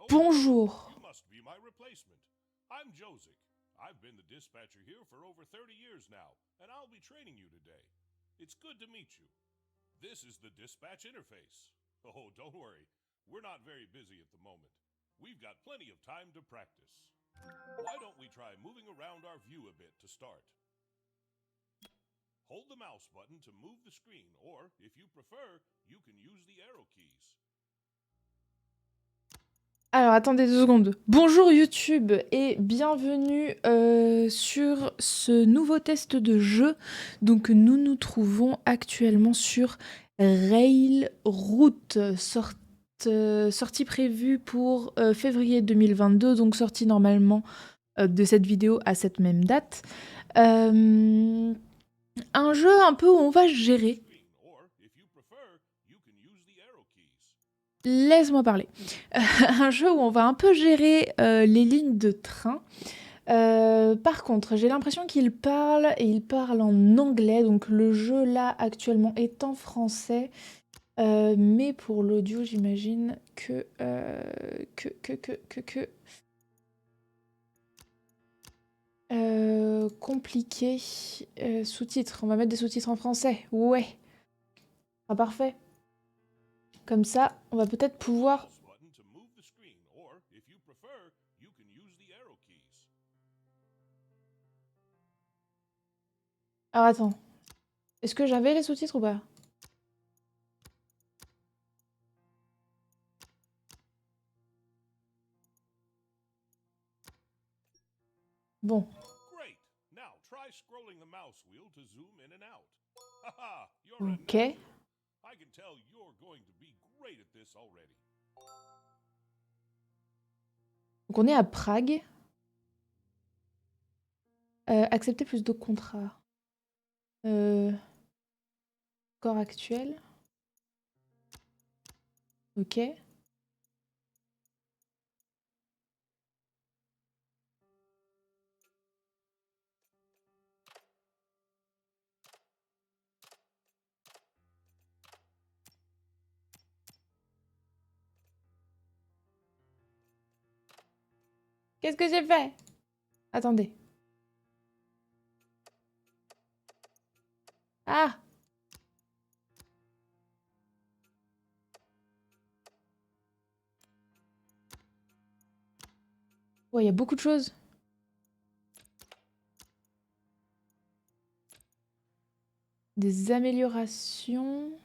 Bonjour. You must be my replacement. I'm Joseph. I've been the dispatcher here for over 30 years now, and I'll be training you today. It's good to meet you. This is the dispatch interface. Oh, don't worry. We're not very busy at the moment. We've got plenty of time to practice. Why don't we try moving around our view a bit to start? Hold the mouse button to move the screen, or, if you prefer, you can use the arrow keys. Alors, attendez 2 secondes. Bonjour YouTube et bienvenue sur ce nouveau test de jeu. Donc, nous nous trouvons actuellement sur Railroute, sortie prévue pour février 2022, donc sortie normalement de cette vidéo à cette même date. Un jeu un peu où on va gérer. Laisse-moi parler. Un jeu où on va un peu gérer les lignes de train. Par contre, j'ai l'impression qu'il parle et il parle en anglais. Donc le jeu là actuellement est en français. Mais pour l'audio, j'imagine que compliqué. Sous-titres. On va mettre des sous-titres en français. Ouais. Ah, parfait. Comme ça, on va peut-être pouvoir... Alors attends. Est-ce que j'avais les sous-titres ou pas? Bon. Ok. Donc on est à Prague. Accepter plus de contrats. Corps actuel. Ok. Qu'est-ce que j'ai fait? Attendez. Ah! Ouais, il y a beaucoup de choses. Des améliorations.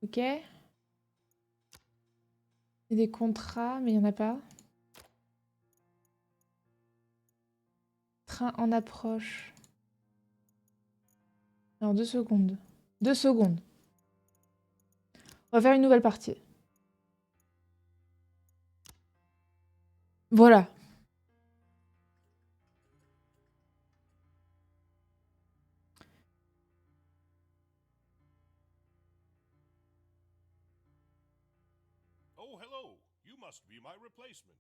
Ok. Et des contrats, mais il n'y en a pas. Train en approche. Alors, 2 secondes. 2 secondes. On va faire une nouvelle partie. Voilà. Oh, hello. You must be my replacement.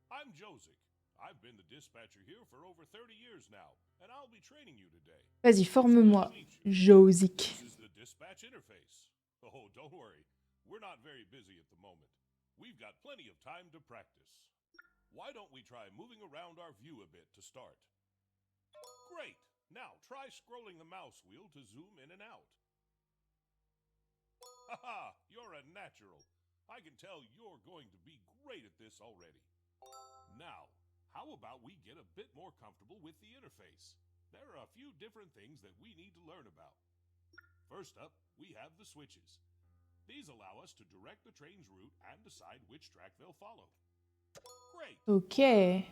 I'm Joseph. I've been the dispatcher here for over 30 years now, and I'll be training you today. Vas-y, forme-moi, Joseph. This is the dispatch interface. Oh, don't worry. We're not very busy at the moment. We've got plenty of time to practice. Why don't we try moving around our view a bit to start? Great! Now try scrolling the mouse wheel to zoom in and out. Haha, you're a natural. I can tell you're going to be great at this already. Now, how about we get a bit more comfortable with the interface? There are a few different things that we need to learn about. First up, we have the switches. These allow us to direct the train's route and decide which track they'll follow. Great. Ok.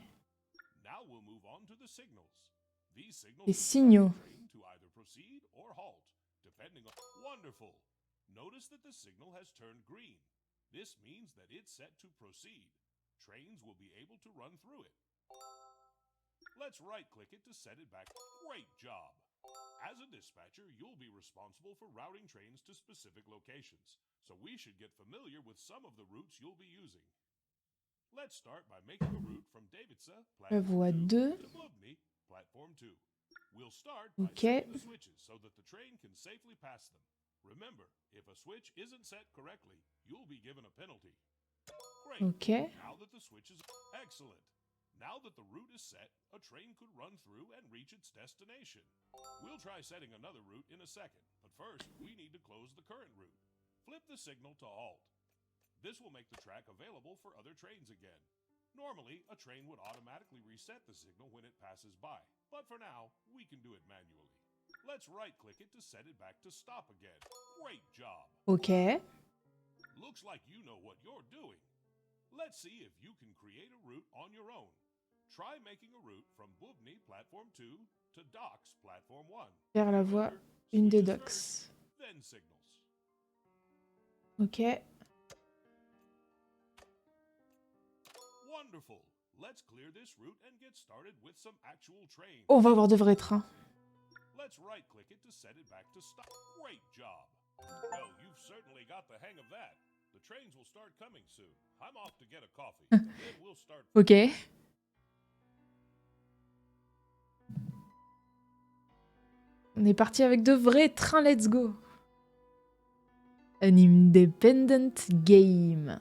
Now we'll move on to the signals. These signals Les signaux. to either proceed or halt, depending on... Wonderful. Notice that the signal has turned green. This means that it's set to proceed. Trains will be able to run through it. Let's right-click it to set it back. Great job! As a dispatcher, you'll be responsible for routing trains to specific locations, so we should get familiar with some of the routes you'll be using. Let's start by making a route from Davidsa, platform 2, to Blubny, platform 2. We'll start by setting the switches so that the train can safely pass them. Remember, if a switch isn't set correctly, you'll be given a penalty. Great. Ok. Now that the switches... Excellent. Now that the route is set, a train could run through and reach its destination. We'll try setting another route in a second, but first, we need to close the current route. Flip the signal to halt. This will make the track available for other trains again. Normally, a train would automatically reset the signal when it passes by, but for now, we can do it manually. Let's right-click it to set it back to stop again. Great job! Ok. Looks like you know what you're doing. Let's see if you can create a route on your own. Try making a route from Bubny Platform 2 to Docks Platform 1. Vers la voie, une des docks. Then signals. Ok. Wonderful. Let's clear this route and get started with some actual trains. On va avoir de vrais trains. Let's right-click it to set it back to stop. Great job. Well, you've certainly got the hang of that. The trains will start coming soon. I'm off to get a coffee. Then we'll start. Ok. On est parti avec de vrais trains, let's go. An independent game.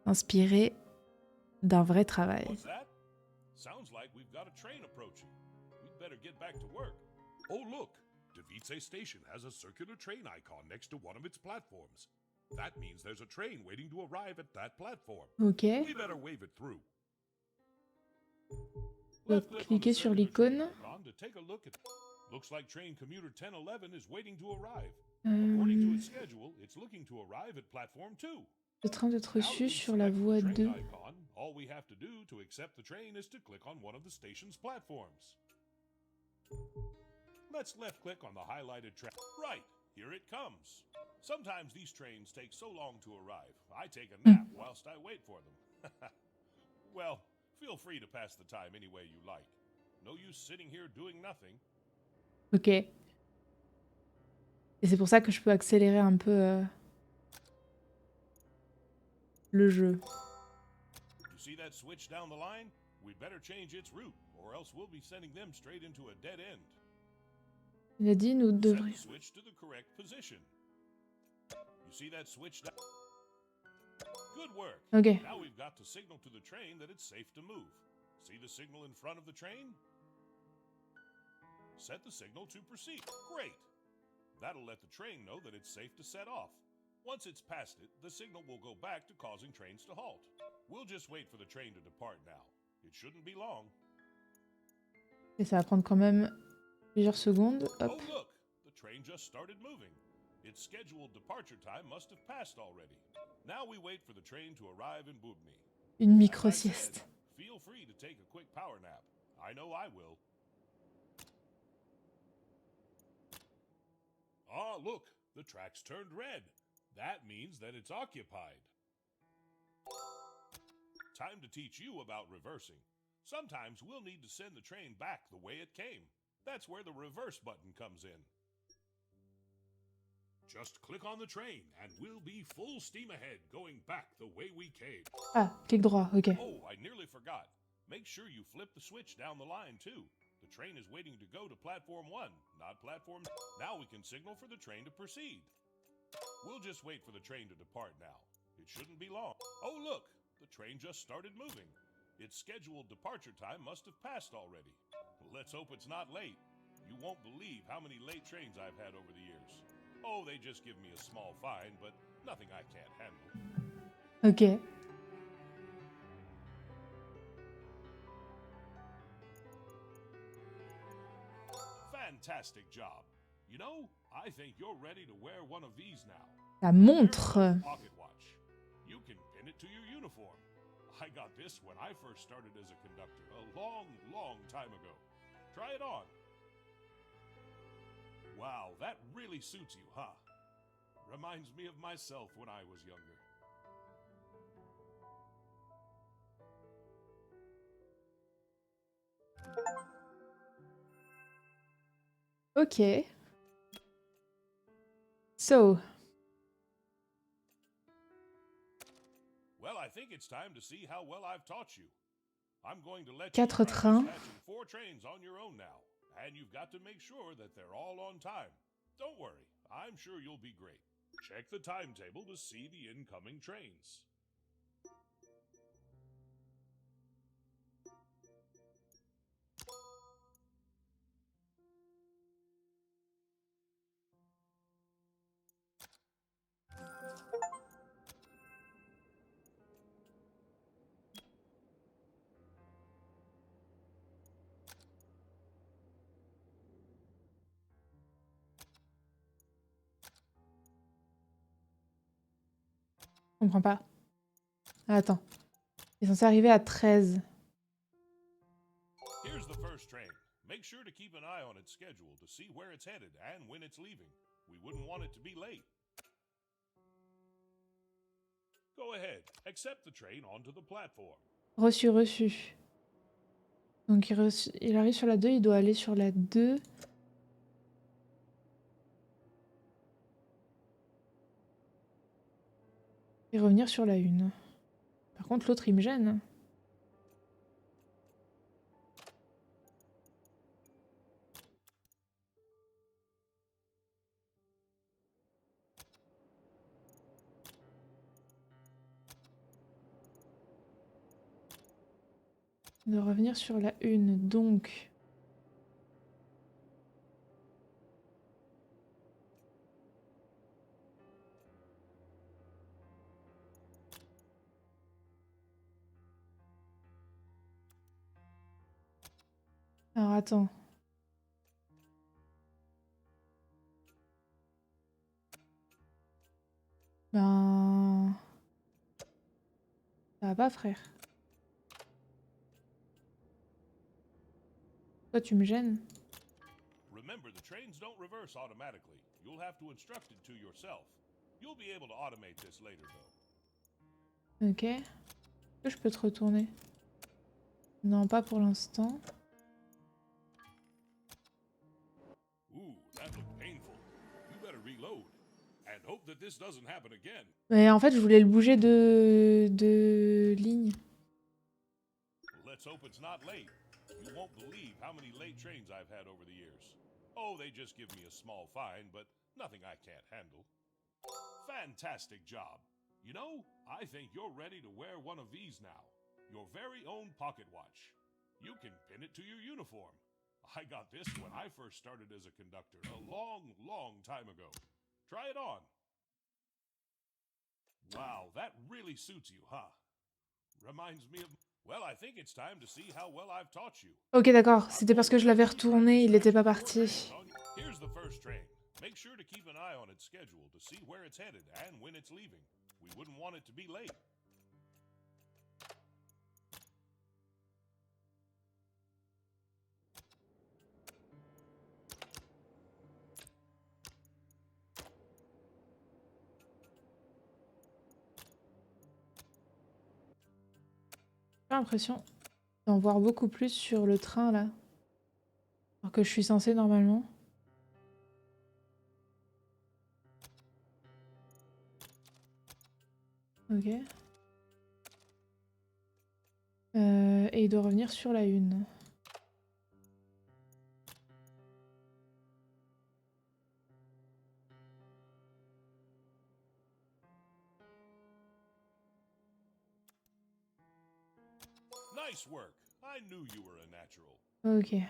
Inspiré d'un vrai travail. What's that? Sounds like we've got a train approaching. We'd better get back to work. Oh, look. Devitse Station has a circular train icon next to one of its platforms. That means there's a train waiting to arrive at that platform. Ok. We better wave it through. Donc, cliquez sur l'icône. Looks like train commuter 1011 is waiting to arrive. According to its schedule, it's looking to arrive at platform 2. Le train d'être reçu sur la voie 2. All we have to do to accept the train is to click on one of the station's platforms. Let's left click on the highlighted track. Right, here it comes. Sometimes these trains take so long to arrive. I take a nap whilst I wait for them. Well, feel free to pass the time any way you like. No use sitting here doing nothing. Ok. Et c'est pour ça que je peux accélérer un peu le jeu. You see that switch down the line? We'd better change its route, or else we'll be sending them straight into a dead end. Il a dit nous Set devrions. the switch to the correct position. You see that switch down? Good work. Ok. Now we've got to signal to the train that it's safe to move. See the signal in front of the train? Set the signal to proceed. Great. That'll let the train know that it's safe to set off. Once it's past it, the signal will go back to causing trains to halt. We'll just wait for the train to depart now. It shouldn't be long. Et ça va prendre quand même plusieurs secondes. Hop. Oh look, the train just started moving. Its scheduled departure time must have passed already. Now we wait for the train to arrive in Bubny. Une As I micro-sieste. said, feel free to take a quick power nap. I know I will. Ah, look, the track's turned red. That means that it's occupied. Time to teach you about reversing. Sometimes we'll need to send the train back the way it came. That's where the reverse button comes in. Just click on the train and we'll be full steam ahead going back the way we came. Ah, clic droit, ok. Oh, I nearly forgot. Make sure you flip the switch down the line too. The train is waiting to go to platform 1, not platform. Now we can signal for the train to proceed. We'll just wait for the train to depart now. It shouldn't be long. Oh, look, the train just started moving. Its scheduled departure time must have passed already. Let's hope it's not late. You won't believe how many late trains I've had over the years. Oh, they just give me a small fine, but nothing I can't handle. Ok. Fantastic job. You know, I think you're ready to wear one of these now. La montre. Pocket watch. You can pin it to your uniform. I got this when I first started as a conductor a long, long time ago. Try it on. Wow, that really suits you, huh? Reminds me of myself when I was younger. Ok. So, Well, I think it's time to see how well I've taught you. I'm going to let you Quatre practice trains. catching 4 trains on your own now. And you've got to make sure that they're all on time. Don't worry, I'm sure you'll be great. Check the timetable to see the incoming trains. Je comprends pas. Attends. Il est censé arriver à 13. Here's the first train. Make sure to keep an eye on its schedule to see where it's headed and when it's leaving. We wouldn't want it to be late. Go ahead, accept the train onto the platform. Reçu, reçu. Donc il arrive sur la 2, il doit aller sur la 2. Et revenir sur la 1. Par contre, l'autre, il me gêne. De revenir sur la 1, donc... Alors, attends. Ben... Ça va pas, frère. Toi, tu me gênes. Remember, the trains don't reverse automatically. You'll have to instruct it to yourself. You'll be able to automate this later, though. Ok. Est-ce que je peux te retourner? Non, pas pour l'instant. Ooh, that looked painful. You better reload. And hope that this doesn't happen again. Mais en fait, je voulais le bouger de ligne. Let's hope it's not late. You won't believe how many late trains I've had over the years. Oh, they just give me a small fine, but nothing I can't handle. Fantastic job. You know, I think you're ready to wear one of these now. Your very own pocket watch. You can pin it to your uniform. I got this when I first started as a conductor a long, long time ago. Try it on. Wow, that really suits you, huh? Reminds me of... Well, I think it's time to see how well I've taught you. Ok, d'accord. C'était parce que je l'avais retourné, il n'était pas parti. Here's the first train. Make sure to keep an eye on its schedule to see where it's headed and when it's leaving. We wouldn't want it to be late. J'ai l'impression d'en voir beaucoup plus sur le train, là. Alors que je suis censée, normalement. Ok. Et il doit revenir sur la 1. Nice work. I knew you were a natural. Ok.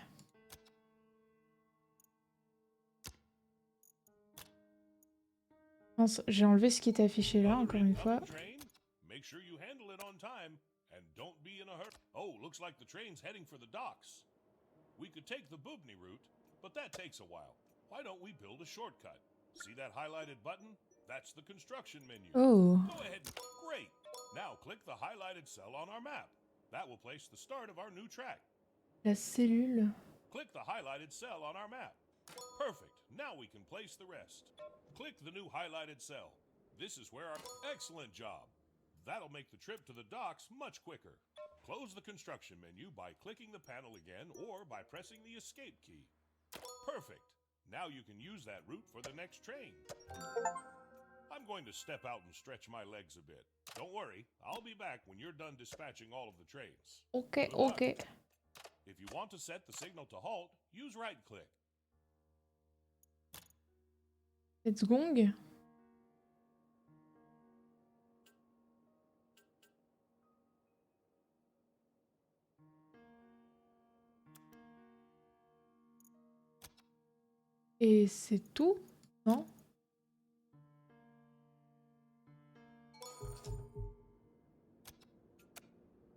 Mince, j'ai enlevé ce qui était affiché là, encore une fois. Make sure you handle it on time and don't be in a hurry. Oh, looks like the train's heading for the docks. We could take the Bubny route, but that takes a while. Why don't we build a shortcut? See that highlighted button? That's the construction menu. Oh. Go ahead. Great. Now click the highlighted cell on our map. That will place the start of our new track. La cellule. Click the highlighted cell on our map. Perfect. Now we can place the rest. Click the new highlighted cell. This is where our... Excellent job. That'll make the trip to the docks much quicker. Close the construction menu by clicking the panel again or by pressing the escape key. Perfect. Now you can use that route for the next train. I'm going to step out and stretch my legs a bit. Don't worry, I'll be back when you're done dispatching all of the trains. Ok, ok. If you want to set the signal to halt, use right click. Let's gong. Et c'est tout? Non?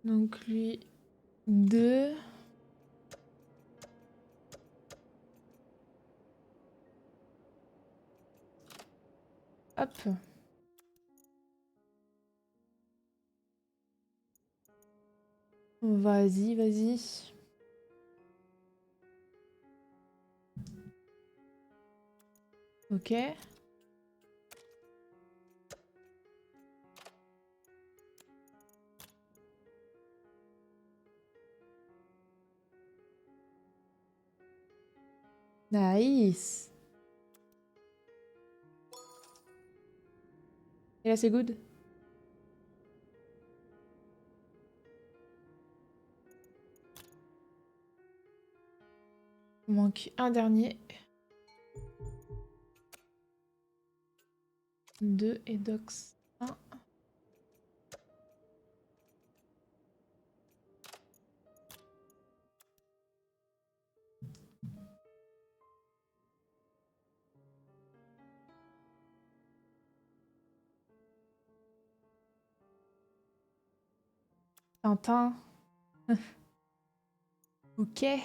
Donc lui, 2. Hop. Vas-y, vas-y. Ok. Nice. Et là, c'est good. Il manque un dernier. 2 et dox 1. Tintin. Ok. Ils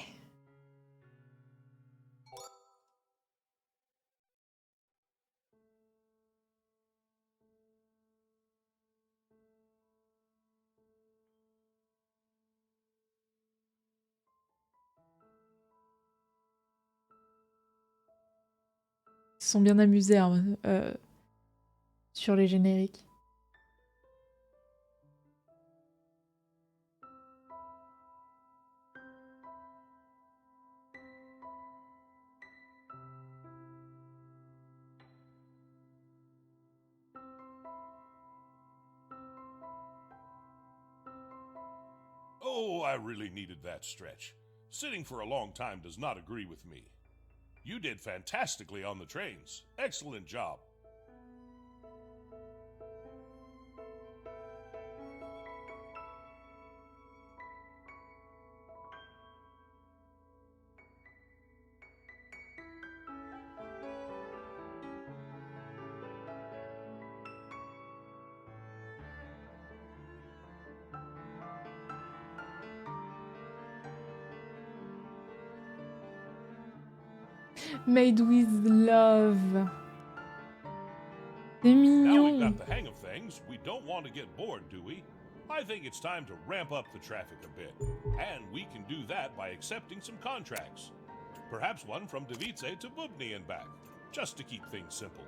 se sont bien amusés hein, sur les génériques. Oh, I really needed that stretch. Sitting for a long time does not agree with me. You did fantastically on the trains. Excellent job. Made with love. C'est Now we've mignon. got the hang of things, we don't want to get bored, do we? I think it's time to ramp up the traffic a bit. And we can do that by accepting some contracts. Perhaps one from Davice to Bubny and back, just to keep things simple.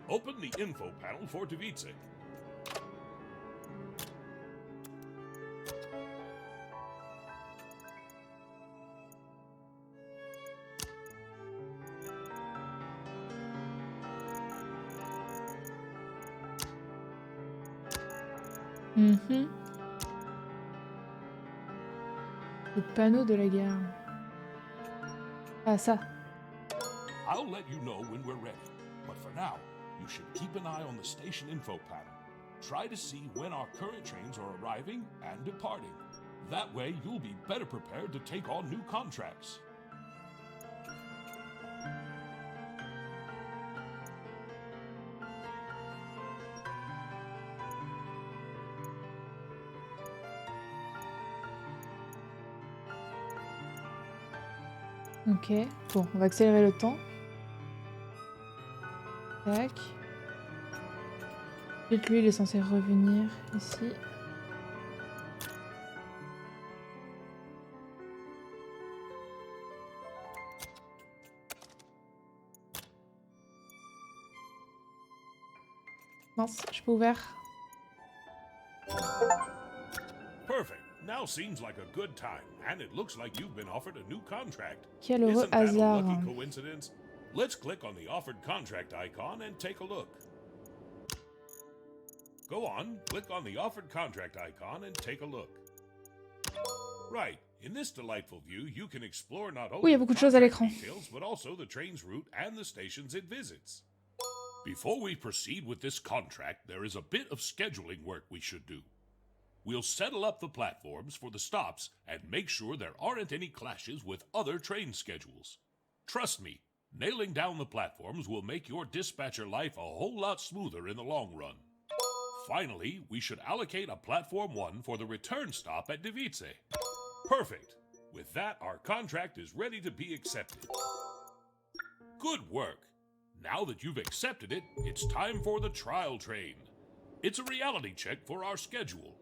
Open the info panel for Davice. Mhm. Le panneau de la gare. Ah, ça. I'll let you know when we're ready. But for now, you should keep an eye on the station info panel. Try to see when our current trains are arriving and departing. That way, you'll be better prepared to take on new contracts. Ok. Bon, on va accélérer le temps. Tac. Ensuite, lui, il est censé revenir ici. Mince, je peux ouvrir. Perfect. Now seems like a good time, and it looks like you've been offered a new contract. Quel heureux Isn't that a hasard. lucky coincidence? Let's click on the offered contract icon and take a look. Go on, click on the offered contract icon and take a look. Right. In this delightful view, you can explore not Oui, il y only a the beaucoup de choses à contract l'écran. details, but also the train's route and the stations it visits. Before we proceed with this contract, there is a bit of scheduling work we should do. We'll settle up the platforms for the stops and make sure there aren't any clashes with other train schedules. Trust me, Nailing down the platforms will make your dispatcher life a whole lot smoother in the long run. Finally, we should allocate a Platform 1 for the return stop at Gérez. Perfect. With that, our contract is ready to be accepted. Good work. Now that you've accepted it, it's time for the trial train. It's a reality check for our schedule.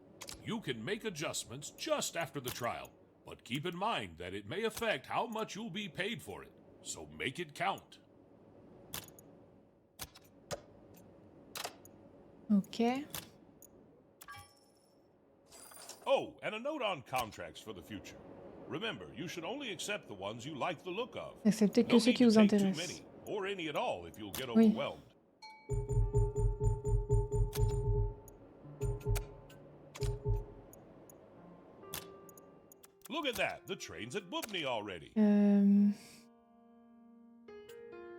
You can make adjustments just after the trial, but keep in mind that it may affect how much you'll be paid for it, so make it count. Ok. Oh, and a note on contracts for the future. Remember, you should only accept the ones you like the look of. Acceptez que No ceux need qui to vous take too intéressent. many, or any at all if you'll get Oui. overwhelmed. Look at that, the train's at Bubny already.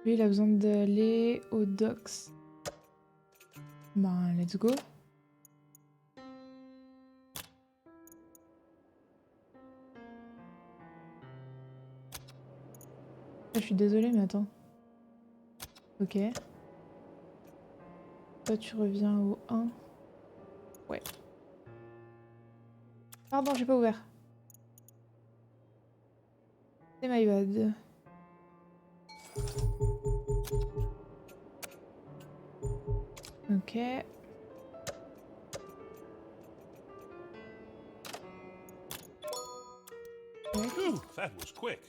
Lui, il a besoin d'aller aux docks. Ben, let's go. Je suis désolée, mais attends. Ok. Toi, tu reviens au 1. Ouais. Pardon, j'ai pas ouvert. C'est my bad. Ok. Phew, that was quick.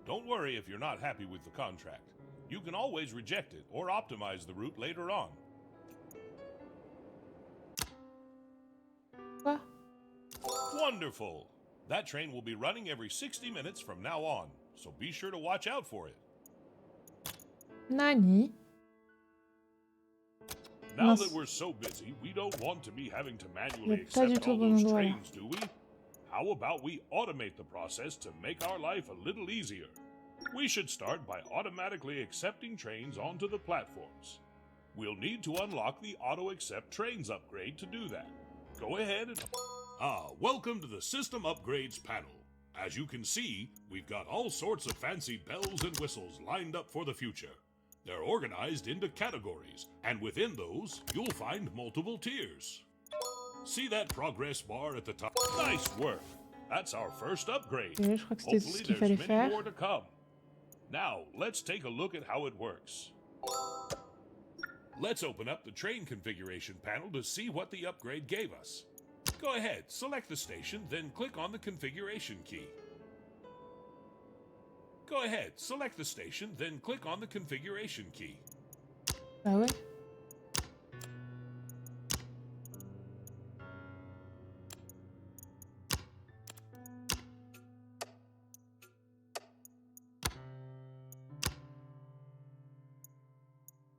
Don't worry if you're not happy with the contract. You can always reject it or optimize the route later on. Quoi? Wonderful! That train will be running every 60 minutes from now on, so be sure to watch out for it. Nani? Now Mince. that we're so busy, we don't want to be having to Il manually est pas du accept tout au all bon those endroit là. trains, do we? How about we automate the process to make our life a little easier? We should start by automatically accepting trains onto the platforms. We'll need to unlock the Auto Accept Trains upgrade to do that. Go ahead and... welcome to the System Upgrades panel. As you can see, we've got all sorts of fancy bells and whistles lined up for the future. They're organized into categories, and within those, you'll find multiple tiers. See that progress bar at the top? Nice work! That's our first upgrade. Et je crois que c'était tout Hopefully ce qu'il there's fallait many faire. more to come. Now, let's take a look at how it works. Let's open up the train configuration panel to see what the upgrade gave us. Go ahead, select the station, then click on the configuration key. Go ahead, select the station, then click on the configuration key. Ah ouais?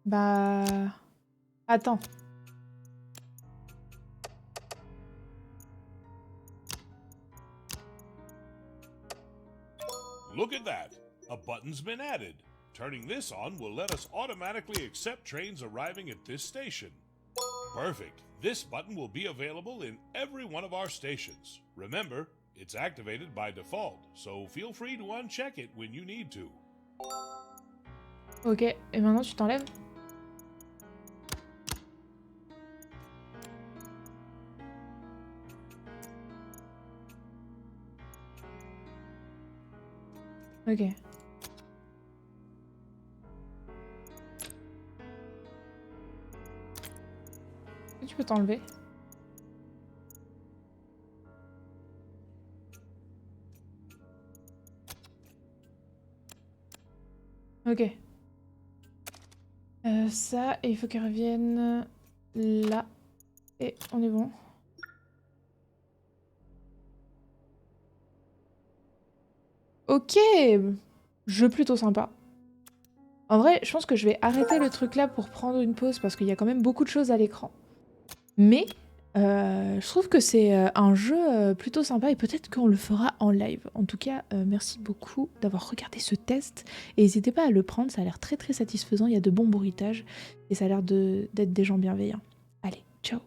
Bah... Attends. Look at that! A button's been added. Turning this on will let us automatically accept trains arriving at this station. Perfect. This button will be available in every one of our stations. Remember, it's activated by default, so feel free to uncheck it when you need to. Ok, et maintenant tu t'enlèves? Ok. Est-ce que tu peux t'enlever? Ok. Ça, et il faut qu'elle revienne là. Et on est bon. Ok, jeu plutôt sympa. En vrai, je pense que je vais arrêter le truc là pour prendre une pause parce qu'il y a quand même beaucoup de choses à l'écran. Mais je trouve que c'est un jeu plutôt sympa et peut-être qu'on le fera en live. En tout cas, merci beaucoup d'avoir regardé ce test et n'hésitez pas à le prendre, ça a l'air très très satisfaisant, il y a de bons bruitages et ça a l'air d'être des gens bienveillants. Allez, ciao!